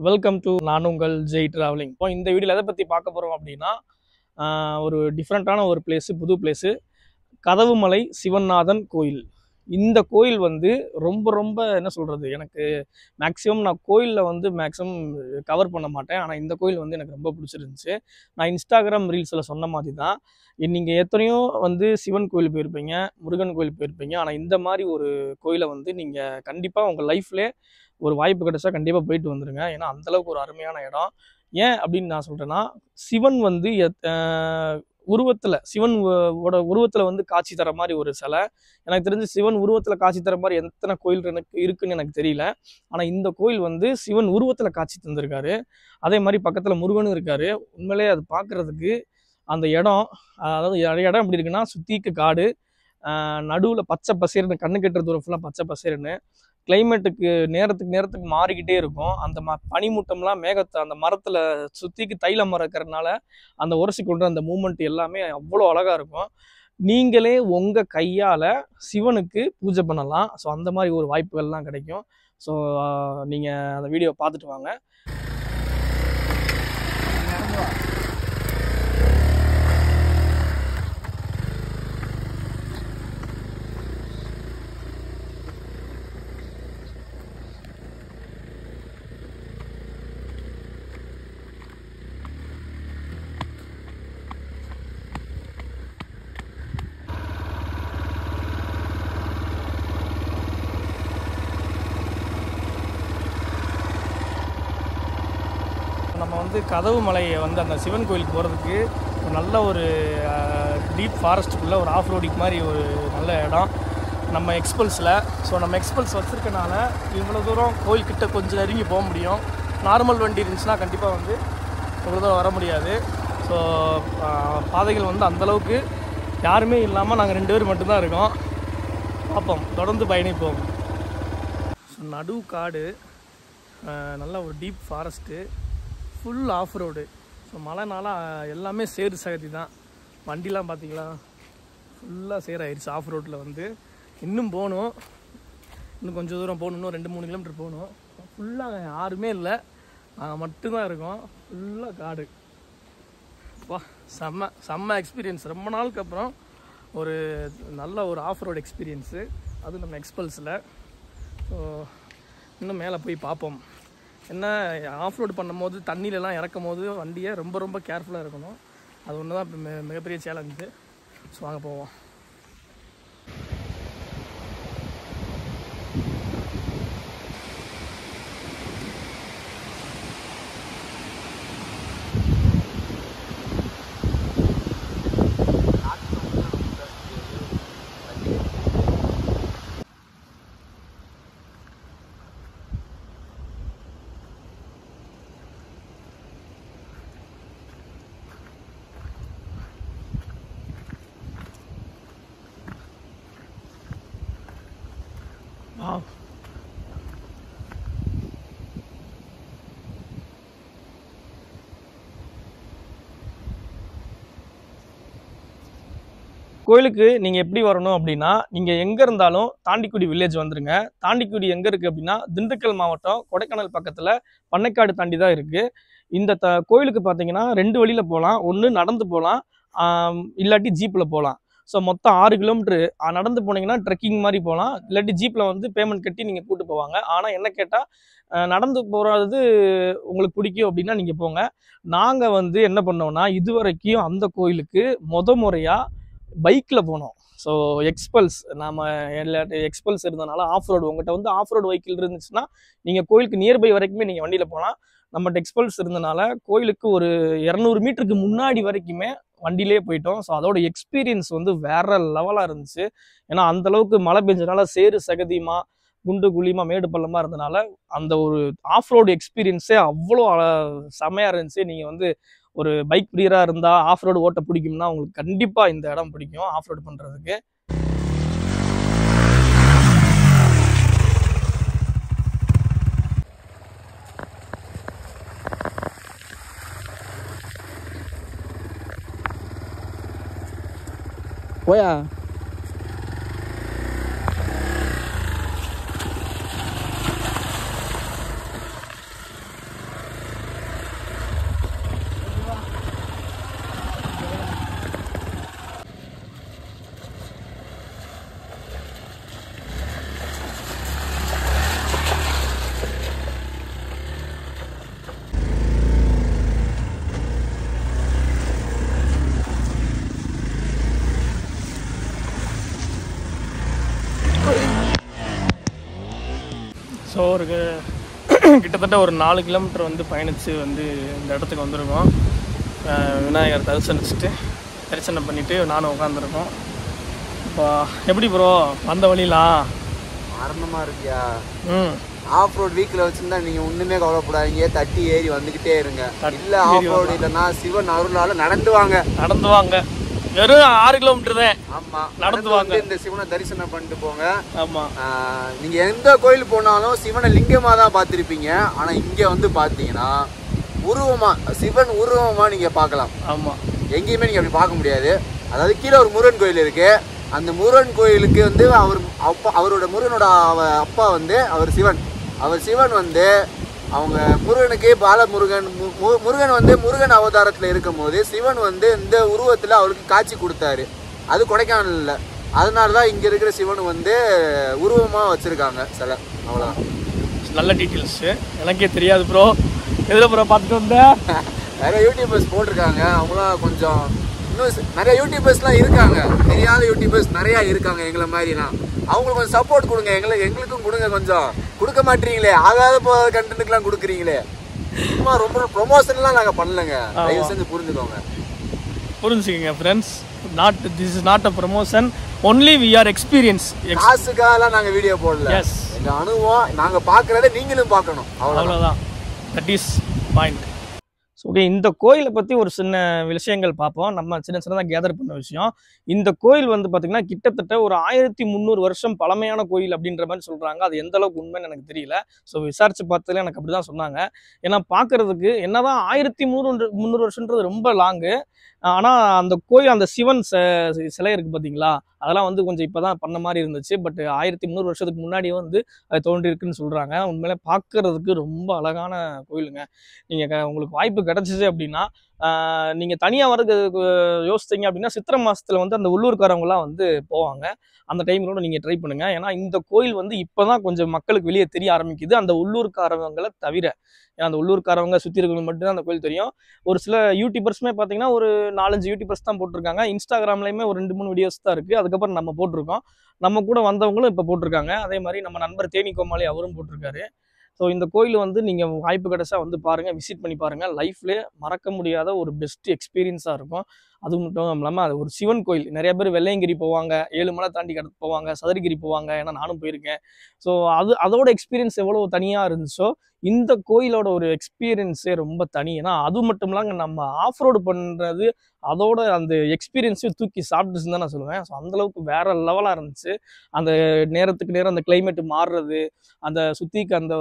Welcome to நான் உங்கள் Jai travelling. இப்போ இந்த வீடியோவில் எதை பற்றி பார்க்க போகிறோம் அப்படின்னா, ஒரு டிஃப்ரெண்ட்டான ஒரு பிளேஸு, புது பிளேஸு, கதவுமலை சிவநாதன் கோயில். இந்த கோயில் வந்து ரொம்ப ரொம்ப என்ன சொல்கிறது, எனக்கு மேக்ஸிமம் நான் கோயிலில் வந்து மேக்ஸிமம் கவர் பண்ண மாட்டேன். ஆனால் இந்த கோயில் வந்து எனக்கு ரொம்ப பிடிச்சிருந்துச்சு. நான் இன்ஸ்டாகிராம் ரீல்ஸில் சொன்ன மாதிரி தான், நீங்கள் எத்தனையோ வந்து சிவன் கோயில் போயிருப்பீங்க, முருகன் கோயில் போயிருப்பீங்க. ஆனால் இந்த மாதிரி ஒரு கோயிலை வந்து நீங்கள் கண்டிப்பாக உங்கள் லைஃப்லேயே ஒரு வாய்ப்பு கிடைச்சா கண்டிப்பாக போயிட்டு வந்துடுங்க. ஏன்னா அந்தளவுக்கு ஒரு அருமையான இடம். ஏன் அப்படின்னு நான் சொல்கிறேன்னா, சிவன் வந்து உருவத்தில் சிவனோட உருவத்தில் வந்து காட்சி தர மாதிரி ஒரு சிலை. எனக்கு தெரிஞ்சு சிவன் உருவத்தில் காட்சி தர மாதிரி எத்தனை கோயில் எனக்கு இருக்குன்னு எனக்கு தெரியல. ஆனால் இந்த கோயில் வந்து சிவன் உருவத்தில் காட்சி தந்திருக்காரு. அதே மாதிரி பக்கத்தில் முருகனும் இருக்காரு. உண்மையிலே அது பார்க்குறதுக்கு அந்த இடம், அதாவது இடம் எப்படி இருக்குன்னா, சுற்றிக்கு காடு, நடுவில் பச்சை பசேர்னு, கண்ணு கட்டுற தூரம் ஃபுல்லாக பச்சை பசேர்னு, கிளைமேட்டுக்கு நேரத்துக்கு மாறிக்கிட்டே இருக்கும். அந்த பனிமூட்டம்லாம் மேகத்தை அந்த மரத்தில் சுற்றிக்கு தைல மரம் இருக்கிறதுனால அந்த உரசி கொண்டு அந்த மூமெண்ட் எல்லாமே அவ்வளோ அழகாக இருக்கும். நீங்களே உங்கள் கையால் சிவனுக்கு பூஜை பண்ணலாம். ஸோ அந்த மாதிரி ஒரு வாய்ப்புகள்லாம் கிடைக்கும். ஸோ நீங்கள் அந்த வீடியோ பார்த்துட்டு வாங்க. நம்ம வந்து கதவுமலையை வந்து அந்த சிவன் கோயிலுக்கு போகிறதுக்கு ஒரு நல்ல ஒரு டீப் ஃபாரஸ்ட்டுக்குள்ளே ஒரு ஆஃப் ரோடிங் மாதிரி ஒரு நல்ல இடம் நம்ம எக்ஸ்பல்ஸில். ஸோ நம்ம எக்ஸ்பல்ஸ் வச்சுருக்கனால இவ்வளோ தூரம் கோயில்கிட்ட கொஞ்சம் நெருங்கி போக முடியும். நார்மல் வண்டி இருந்துச்சுன்னா கண்டிப்பாக வந்து இவ்வளோ தூரம் வர முடியாது. ஸோ பாதைகள் வந்து அந்தளவுக்கு யாருமே இல்லாமல் நாங்கள் 2 பேர் மட்டும்தான் இருக்கோம். பார்ப்போம், தொடர்ந்து பயணிப்போம். நடு காடு, நல்ல ஒரு deep forest, full of road. So மழைனால எல்லாமே சேறு சகதி தான். வண்டிலாம் பார்த்தீங்களா, ஃபுல்லாக சேராயிருச்சு. ஆஃப் ரோட்டில் வந்து இன்னும் போகணும், இன்னும் கொஞ்சம் தூரம் போகணும், இன்னும் 2-3 கிலோமீட்டர் போகணும். ஃபுல்லாக யாருமே இல்லை, நாங்கள் மட்டும்தான் இருக்கோம். ஃபுல்லாக காடு. வா, செம்ம எக்ஸ்பீரியன்ஸ். ரொம்ப நாளுக்கு அப்புறம் ஒரு நல்ல ஒரு ஆஃப் ரோடு எக்ஸ்பீரியன்ஸு, அது நம்ம எக்ஸ்பல்ஸில். ஸோ இன்னும் மேலே போய் பார்ப்போம். என்ன, ஆஃப் ரோடு பண்ணும்போது தண்ணியிலலாம் இறக்கும் போது வண்டியை ரொம்ப ரொம்ப கேர்ஃபுல்லாக இருக்கணும். அது ஒன்று தான் மிகப்பெரிய சேலஞ்சு. ஸோ வாங்க போவோம். Wow. கோயிலுக்கு நீங்கள் எப்படி வரணும் அப்படின்னா, நீங்கள் எங்கே இருந்தாலும் தாண்டிக்குடி வில்லேஜ் வந்துடுங்க. தாண்டிக்குடி எங்கே இருக்குது அப்படின்னா, திண்டுக்கல் மாவட்டம் கொடைக்கானல் பக்கத்தில் பண்ணைக்காடு தாண்டி தான் இருக்குது. இந்த கோயிலுக்கு பார்த்தீங்கன்னா 2 வழியில் போகலாம். ஒன்று நடந்து போகலாம், இல்லாட்டி ஜீப்பில் போகலாம். ஸோ மொத்தம் 6 கிலோமீட்ரு நடந்து போனீங்கன்னா ட்ரெக்கிங் மாதிரி போகலாம். இல்லாட்டி ஜீப்பில் வந்து பேமெண்ட் கட்டி நீங்கள் கூப்பிட்டு போவாங்க. ஆனால் என்ன கேட்டால், நடந்து போகிறது உங்களுக்கு பிடிக்கும் அப்படின்னா நீங்கள் போங்க. நாங்கள் வந்து என்ன பண்ணோம்னா, இதுவரைக்கும் அந்த கோயிலுக்கு முறையாக பைக்கில் போனோம். ஸோ எக்ஸ்பல்ஸ், நாம் எக்ஸ்பல்ஸ் இருந்தனால ஆஃப் ரோடு, உங்கள்கிட்ட வந்து ஆஃப் ரோடு வெஹிக்கிள் இருந்துச்சுன்னா நீங்கள் கோயிலுக்கு நியர்பை வரைக்குமே நீங்கள் வண்டியில் போகலாம். நம்மகிட்ட எக்ஸ்பல்ஸ் இருந்தனால கோயிலுக்கு ஒரு 200 மீட்டருக்கு முன்னாடி வரைக்குமே வண்டியிலே போயிட்டோம். ஸோ அதோட எக்ஸ்பீரியன்ஸ் வந்து வேற லெவலாக இருந்துச்சு. ஏன்னா அந்தளவுக்கு மழை பெஞ்சனால சேறு சகதியுமா, குண்டு குழியுமா, மேடு பள்ளமாக இருந்தனால அந்த ஒரு ஆஃப் ரோடு எக்ஸ்பீரியன்ஸே அவ்வளோ செமையாக இருந்துச்சு. நீங்கள் வந்து ஒரு பைக் பிரியராக இருந்தால், ஆஃப் ரோடு ஓட்ட பிடிக்கும்னா உங்களுக்கு கண்டிப்பாக இந்த இடம் பிடிக்கும் ஆஃப் ரோடு பண்ணுறதுக்கு. போயா ஸோ ஒரு கிட்டத்தட்ட ஒரு 4 கிலோமீட்டர் வந்து பயணித்து வந்து இந்த இடத்துக்கு வந்திருக்கோம். விநாயகர் தரிசனம் பண்ணிவிட்டு நானும் உட்காந்துருக்கோம். இப்போ எப்படி ப்ரோ வந்த வழிலாம் மரணமாக இருக்கியா? ஆஃப் ரோட் வீக்கில் வச்சுருந்தா நீங்கள் ஒன்றுமே கவலைப்படாதீங்க, தட்டி ஏறி வந்துக்கிட்டே இருங்க. இல்லை ஆஃப் ரோடு இல்லைன்னா சிவன் அருளால் நடந்து வாங்க. வெறும் 6 கிலோமீட்டர் தான். ஆமாம், நடந்து வாங்க. இந்த சிவனை தரிசனம் பண்ணிட்டு போங்க. ஆமாம், நீங்கள் எந்த கோயில் போனாலும் சிவனை லிங்கமாக தான் பார்த்துருப்பீங்க. ஆனால் இங்கே வந்து பார்த்தீங்கன்னா சிவன் உருவமாக நீங்கள் பார்க்கலாம். ஆமாம், எங்கேயுமே நீங்கள் அப்படி பார்க்க முடியாது. அதாவது கீழே ஒரு முருகன் கோயில் இருக்குது. அந்த முருகன் கோயிலுக்கு வந்து அவரோட முருகனோட அப்பா வந்து அவர் சிவன் வந்து அவங்க முருகனுக்கு முருகன் வந்து முருகன் அவதாரத்தில் இருக்கும் போது சிவன் வந்து இந்த உருவத்தில் அவருக்கு காட்சி கொடுத்தாரு. அது கொடைக்கானல்ல. அதனால தான் இங்கே இருக்கிற சிவன் வந்து உருவமாக வச்சுருக்காங்க சிலை. அவ்வளோதான். நல்ல டீட்டெயில்ஸு எனக்கே தெரியாது ப்ரோ. எதில் ப்ரோ பார்த்துட்டு வந்தேன்? நிறைய யூடியூபர்ஸ் போட்டிருக்காங்க. அவங்களாம் கொஞ்சம் இன்னும் நிறைய யூடியூபர்ஸ்லாம் இருக்காங்க, தெரியாத யூடியூபர்ஸ் நிறையா இருக்காங்க எங்களை மாதிரிலாம். அவங்களுக்கு கொஞ்சம் சப்போர்ட் கொடுங்க, எங்களுக்கும் கொடுங்க. கொஞ்சம் கொடுக்க மாட்டீங்களே, ஆகாத கண்டென்ட்டுக்கெலாம் கொடுக்குறீங்களே. சும்மா ரொம்ப ப்ரொமோஷன்லாம் நாங்கள் பண்ணலைங்க, தயவு செஞ்சு புரிஞ்சுக்கோங்க friends. This is not a promotion, only we are experience. காசுக்காகலாம் நாங்கள் வீடியோ போடல. எஸ், எங்கள் அனுபவம் நாங்கள் பார்க்குறத நீங்களும் பார்க்கணும், அவ்வளோதான். That is point. ஓகே, இந்த கோயிலை பற்றி ஒரு சின்ன விஷயங்கள் பார்ப்போம். நம்ம சின்னதாக கேதர் பண்ண விஷயம். இந்த கோயில் வந்து பார்த்திங்கன்னா கிட்டத்தட்ட ஒரு 1300 வருஷம் பழமையான கோயில் அப்படின்ற மாதிரி சொல்கிறாங்க. அது எந்த அளவுக்கு உண்மைன்னு எனக்கு தெரியல. ஸோ விசாரித்து பார்த்ததுல எனக்கு அப்படி தான் சொன்னாங்க. ஏன்னா பார்க்குறதுக்கு என்னதான் 1300 வருஷன்றது ரொம்ப லாங்கு. ஆனால் அந்த கோயில், அந்த சிவன் சிலை இருக்குது பார்த்தீங்களா, அதெல்லாம் வந்து கொஞ்சம் இப்போ தான் பண்ண மாதிரி இருந்துச்சு. பட் 1300 வருஷத்துக்கு முன்னாடியே வந்து அது தோன்றியிருக்குன்னு சொல்கிறாங்க. உண்மையிலே பார்க்குறதுக்கு ரொம்ப அழகான கோயிலுங்க. நீங்கள் உங்களுக்கு வாய்ப்பு கிடச்சிச்சு அப்படின்னா, நீங்கள் தனியாக வரதுக்கு யோசிச்சிங்க அப்படின்னா சித்திரை மாதத்தில் வந்து அந்த உள்ளூர்காரவங்களாம் வந்து போவாங்க. அந்த டைமிலோட நீங்கள் ட்ரை பண்ணுங்கள். ஏன்னா இந்த கோயில் வந்து இப்போ தான் கொஞ்சம் மக்களுக்கு வெளியே தெரிய ஆரம்பிக்குது, அந்த உள்ளூர்காரவங்களை தவிர. ஏன்னா அந்த உள்ளூர்காரவங்க சுற்றி இருக்கிறவங்க மட்டும்தான் அந்த கோயில் தெரியும். ஒரு சில யூடியூபர்ஸுமே பார்த்தீங்கன்னா ஒரு 4-5 யூடியூபர்ஸ் தான் போட்டிருக்காங்க. இன்ஸ்டாகிராம்லேயுமே ஒரு 2-3 வீடியோஸ் தான் இருக்குது. அதுக்கப்புறம் நம்ம போட்டிருக்கோம். நம்ம கூட வந்தவங்களும் இப்போ போட்டிருக்காங்க. அதே மாதிரி நம்ம நண்பர் தேனி கோமாளி அவரும் போட்டிருக்காரு. ஸோ இந்த கோயில் வந்து நீங்கள் வாய்ப்பு கிடைச்சா வந்து பாருங்கள், விசிட் பண்ணி பாருங்கள். லைஃப்லேயே மறக்க முடியாத ஒரு பெஸ்ட் எக்ஸ்பீரியன்ஸாக இருக்கும். அது மட்டும் இல்லாமல் அது ஒரு சிவன் கோயில். நிறைய பேர் வெள்ளையங்கிரி போவாங்க, 7 மலை தாண்டி போவாங்க, சதுரகிரி போவாங்க. ஏன்னா நானும் போயிருக்கேன். ஸோ அதோட எக்ஸ்பீரியன்ஸ் எவ்வளோ தனியாக இருந்துச்சோ இந்த கோயிலோட ஒரு எக்ஸ்பீரியன்ஸே ரொம்ப தனி. ஏன்னா அது மட்டும் இல்லாமல் நம்ம ஆஃப் ரோடு பண்ணுறது அதோட அந்த எக்ஸ்பீரியன்ஸையும் தூக்கி சாப்பிட்டுச்சுன்னு தான் நான் சொல்லுவேன். ஸோ அந்தளவுக்கு வேறு லெவலாக இருந்துச்சு. அந்த நேரத்துக்கு நேரம் அந்த கிளைமேட்டு மாறுறது, அந்த சுற்றிக்கு அந்த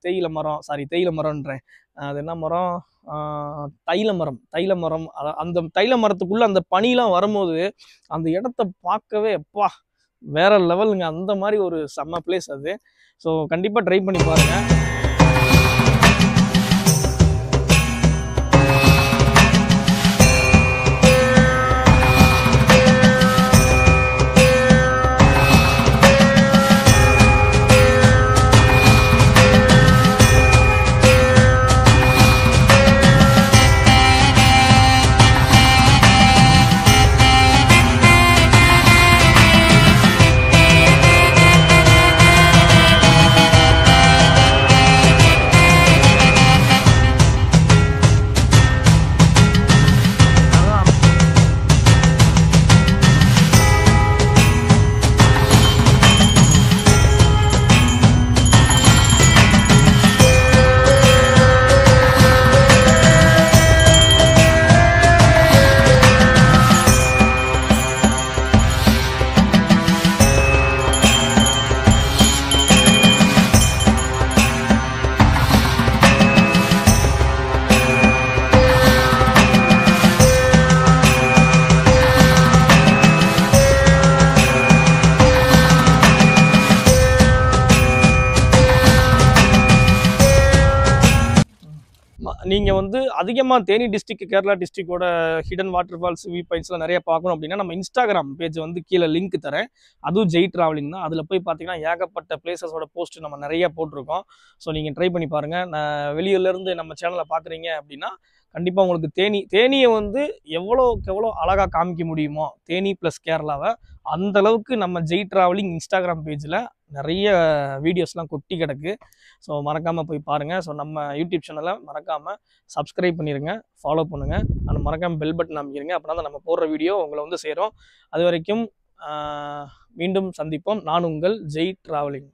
தேயிலை மரம்ன்றேன், அது என்ன மரம், தைல மரம். அந்த தைல மரத்துக்குள்ளே அந்த பனிலாம் வரும்போது அந்த இடத்த பார்க்கவே எப்பா வேற லெவலுங்க. அந்த மாதிரி ஒரு செம்ம பிளேஸ் அது. ஸோ கண்டிப்பாக ட்ரை பண்ணி பாருங்கள். நீங்கள் வந்து அதிகமாக தேனி டிஸ்ட்ரிக்ட், கேரளா டிஸ்ட்ரிக்டோட ஹிடன் வாட்டர் ஃபால்ஸ், வியூ பாயிண்ட்ஸ்லாம் நிறைய பார்க்கணும் அப்படின்னா நம்ம இன்ஸ்டாகிராம் பேஜ் வந்து கீழே லிங்க் தரேன். அதுவும் ஜெய் ட்ராவலிங் தான். அதில் போய் பார்த்தீங்கன்னா ஏகப்பட்ட பிளேசஸோட போஸ்ட் நம்ம நிறைய போட்டிருக்கோம். ஸோ நீங்கள் ட்ரை பண்ணி பாருங்கள். நான் வெளியூர்லேருந்து நம்ம சேனலை பார்க்குறீங்க அப்படின்னா கண்டிப்பாக உங்களுக்கு தேனியை வந்து எவ்வளோக்கு எவ்வளோ அழகாக காமிக்க முடியுமோ தேனி ப்ளஸ் கேரளாவை, அந்தளவுக்கு நம்ம ஜெய் ட்ராவலிங் இன்ஸ்டாகிராம் பேஜில் நிறைய வீடியோஸ்லாம் கொட்டி கிடக்கு. ஸோ மறக்காமல் போய் பாருங்கள். ஸோ நம்ம யூடியூப் சேனலை மறக்காமல் சப்ஸ்கிரைப் பண்ணிடுங்க, ஃபாலோ பண்ணுங்கள், அண்ட் மறக்காமல் பெல் பட்டன் அமைக்கிறீங்க. அப்படின்னா தான் நம்ம போடுற வீடியோ உங்களை வந்து சேரும். அது வரைக்கும் மீண்டும் சந்திப்போம். நான் உங்கள் ஜெய் டிராவலிங்.